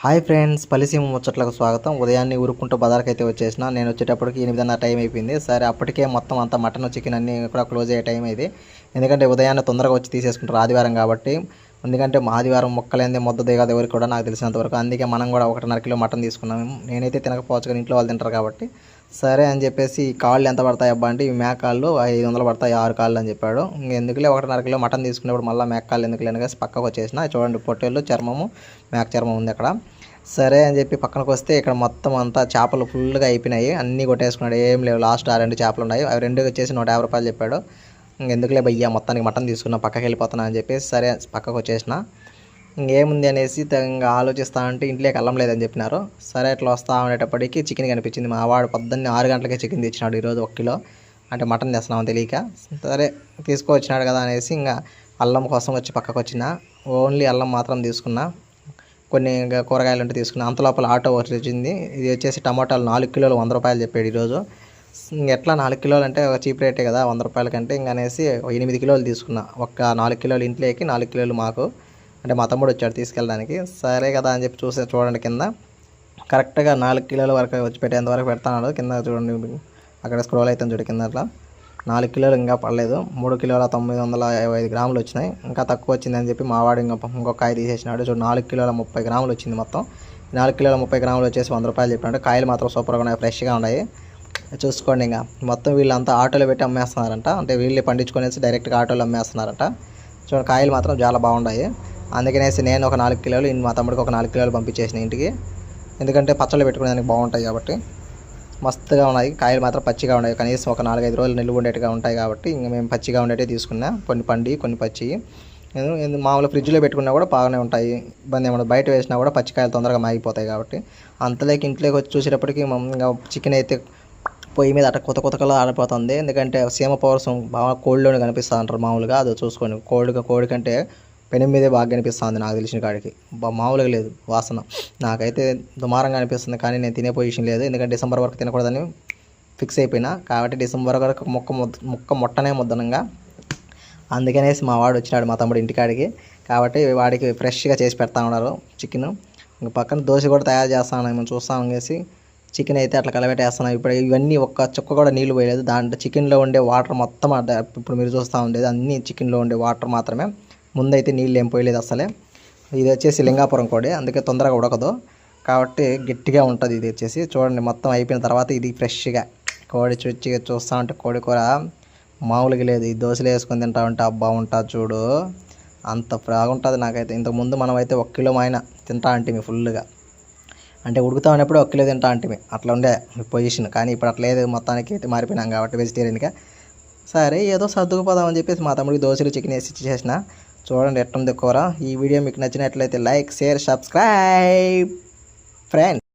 Hi friends, పలిసీమ ముచ్చట్లకు స్వాగతం. ఉదయాన్నే ఉరుక్కుంటూ బజార్కైతే వచ్చేసిన. నేను వచ్చేటప్పటికి 8:30 టైం అయిపోయింది. సరే అప్పటికే మొత్తం అంతా మటన్ చికెన్ అన్నీ కూడా క్లోజ్ అయ్యే టైం ఇది. ఎందుకంటే ఉదయాన్నే తొందరగా వచ్చి తీసేసుకుంటారు ఆదివారం కాబట్టి. ఎందుకంటే ఆదివారం ముక్కలేందే ముద్ద దిగదు ఎవరికి కూడా, నాకు తెలిసినంతవరకు. అందుకే మనం కూడా 1.5 కిలో మటన్ తీసుకున్నాము. నేనైతే తినకపోవచ్చు కానీ ఇంట్లో వాళ్ళు తింటారు కాబట్టి సరే అని చెప్పేసి ఈ కాళ్ళు ఎంత పడతాయి అబ్బా అంటే, ఈ మేకాళ్ళు 500 పడతాయి 6 కాళ్ళు అని చెప్పాడు. ఎందుకులే 1.5 కిలో మటన్ తీసుకునేప్పుడు మళ్ళీ మేకాళ్ళు ఎందుకులే అనేసి పక్కకు వచ్చేసిన. చూడండి పొట్టేళ్ళు చర్మము, మేక చర్మం ఉంది అక్కడ. సరే అని చెప్పి పక్కనకు వస్తే ఇక్కడ మొత్తం అంతా చేపలు ఫుల్గా అయిపోయినాయి. అన్నీ కొట్టేసుకున్నాడు, ఏం లేవు. లాస్ట్ ఆ 2 చేపలు ఉన్నాయి, అవి 2 వచ్చేసి 150 రూపాయలు చెప్పాడు. ఎందుకులే భయ్యా మొత్తానికి మటన్ తీసుకున్నా, పక్కకి వెళ్ళిపోతున్నా అని చెప్పేసి సరే పక్కకు వచ్చేసిన. ఇంకేముంది అనేసి ఇంకా ఆలోచిస్తా అంటే ఇంట్లోకి అల్లం లేదని చెప్పినారు. సరే అట్లా వస్తా ఉండేటప్పటికి చికెన్ కనిపించింది. మా వాడు పొద్దున్నే 6 గంటలకే చికెన్ తెచ్చినాడు ఈరోజు 1 కిలో. అంటే మటన్ తెస్తున్నామని తెలియక సరే తీసుకొచ్చినాడు కదా అనేసి ఇంకా అల్లం కోసం వచ్చి పక్కకు వచ్చిన. ఓన్లీ అల్లం మాత్రం తీసుకున్నా, కొన్ని కూరగాయలు ఉంటే తీసుకున్నా. అంతలోపల ఆటో వచ్చింది. ఇది వచ్చేసి టమాటాలు 4 కిలోలు 100 రూపాయలు చెప్పాడు ఈరోజు. ఎట్లా 4 కిలోలు అంటే ఒక చీప్ రేటే కదా 100 రూపాయల కంటే. ఇంకా అనేసి 8 కిలోలు తీసుకున్నా. ఒక 4 కిలోలు ఇంట్లోకి, 4 కిలోలు మాకు. అంటే మా తమ్ముడు వచ్చాడు తీసుకెళ్ళడానికి. సరే కదా అని చెప్పి చూడండి కింద కరెక్ట్గా 4 కిలోల వరకు వచ్చి పెట్టేంత వరకు పెడతాడు. కింద చూడండి, అక్కడ స్క్రోల్ అవుతాను చూడు కింద. అట్లా 4 కిలోలు ఇంకా పడలేదు. 3 కిలోల 955 గ్రాములు వచ్చినాయి. ఇంకా తక్కువ వచ్చిందని చెప్పి మా వాడు ఇంకొక కాయ తీసేసినాడు. చూడు 4 కిలోల 30 గ్రాములు వచ్చింది మొత్తం. 4 కిలోల 30 గ్రాములు వచ్చేసి 100 రూపాయలు చెప్పినట్టు. కాయలు మాత్రం సూపర్గా ఉన్నాయి, ఫ్రెష్గా ఉన్నాయి. చూసుకోండి. ఇంకా మొత్తం వీళ్ళంతా ఆటోలో పెట్టి అమ్మేస్తున్నారంట. అంటే వీళ్ళే పండించుకునేసి డైరెక్ట్గా ఆటోలో అమ్మేస్తున్నారంట. చూడండి కాయలు మాత్రం చాలా బాగున్నాయి. అందుకనేసి నేను ఒక 4 కిలోలు, మా తమ్ముడికి ఒక 4 కిలోలు పంపించేసిన ఇంటికి. ఎందుకంటే పచ్చళ్ళు పెట్టుకునేదానికి బాగుంటాయి కాబట్టి. మస్తుగా ఉన్నాయి కాయలు మాత్రం, పచ్చిగా ఉన్నాయి. కనీసం ఒక 4-5 రోజులు నిల్వ ఉండేట్టుగా ఉంటాయి కాబట్టి ఇంకా మేము పచ్చిగా ఉండేటే తీసుకున్నా. కొన్ని పండి కొన్ని పచ్చి. మామూలు ఫ్రిడ్జ్లో పెట్టుకున్నా కూడా బాగానే ఉంటాయి, ఇబ్బంది ఏమన్నా. బయట వేసినా కూడా పచ్చికాయలు తొందరగా మాగిపోతాయి కాబట్టి. అంతలోకి ఇంట్లోకి వచ్చి చూసేటప్పటికి ఇంకా చికెన్ అయితే పొయ్యి మీద అట్ట కొత్తగా ఆడిపోతుంది. ఎందుకంటే సీమ పౌరసం బాగా కోడిలోనే కనిపిస్తూ ఉంటారు మామూలుగా. అది చూసుకోండి, కోడి కంటే పెనం మీదే బాగా కనిపిస్తుంది నాకు తెలిసిన కాడికి. మామూలుగా లేదు వాసన. నాకైతే దుమారంగా అనిపిస్తుంది కానీ నేను తినే పొజిషన్ లేదు. ఎందుకంటే డిసెంబర్ వరకు తినకూడదని ఫిక్స్ అయిపోయినా కాబట్టి డిసెంబర్ వరకు ముక్క ముట్టనే ముద్దనంగా. అందుకనేసి మా వాడు వచ్చినాడు, మా తమ్ముడు ఇంటికాడికి. కాబట్టి వాడికి ఫ్రెష్గా చేసి పెడతా ఉన్నారు చికెన్. ఇంకా పక్కన దోశ కూడా తయారు చేస్తాను, మేము చూస్తాం అనేసి. చికెన్ అయితే అట్లా కలబెట్టేస్తున్నాం. ఇప్పుడు ఇవన్నీ ఒక్క చుక్క కూడా నీళ్ళు పోయలేదు. దాంట్లో చికెన్లో ఉండే వాటర్ మొత్తం ఇప్పుడు మీరు చూస్తూ ఉండేది అన్నీ చికెన్లో ఉండే వాటర్ మాత్రమే. ముందైతే నీళ్ళు ఏం పోయలేదు అసలే. ఇది వచ్చేసి లింగాపురం కోడి, అందుకే తొందరగా ఉడకదు కాబట్టి గట్టిగా ఉంటుంది. ఇది వచ్చేసి చూడండి మొత్తం అయిపోయిన తర్వాత ఇది ఫ్రెష్గా కోడి చూస్తూ ఉంటే కోడి కూర మామూలుగా లేదు. ఈ దోశలు వేసుకొని తింటా ఉంటే అబ్బా ఉంటుంది చూడు, అంత బాగుంటుంది. నాకైతే ఇంతకుముందు మనం అయితే 1 కిలో అయినా తింటా అంటే ఫుల్గా, అంటే ఉడుకుతా ఉన్నప్పుడు 1 కిలో తింటా అంటే అట్లా ఉండే పొజిషన్. కానీ ఇప్పుడు అట్లా లేదు, మొత్తానికి అయితే మారిపోయినాం కాబట్టి వెజిటేరియన్గా. సరే ఏదో సర్దుకుపోదామని చెప్పేసి మా తమ్ముడికి దోశలు చికెన్ వేసి ఇచ్చేసిన. చూడండి ఎట్టుంది కూర. ఈ వీడియో మీకు నచ్చినట్లయితే లైక్, షేర్, సబ్స్క్రైబ్ ఫ్రెండ్స్.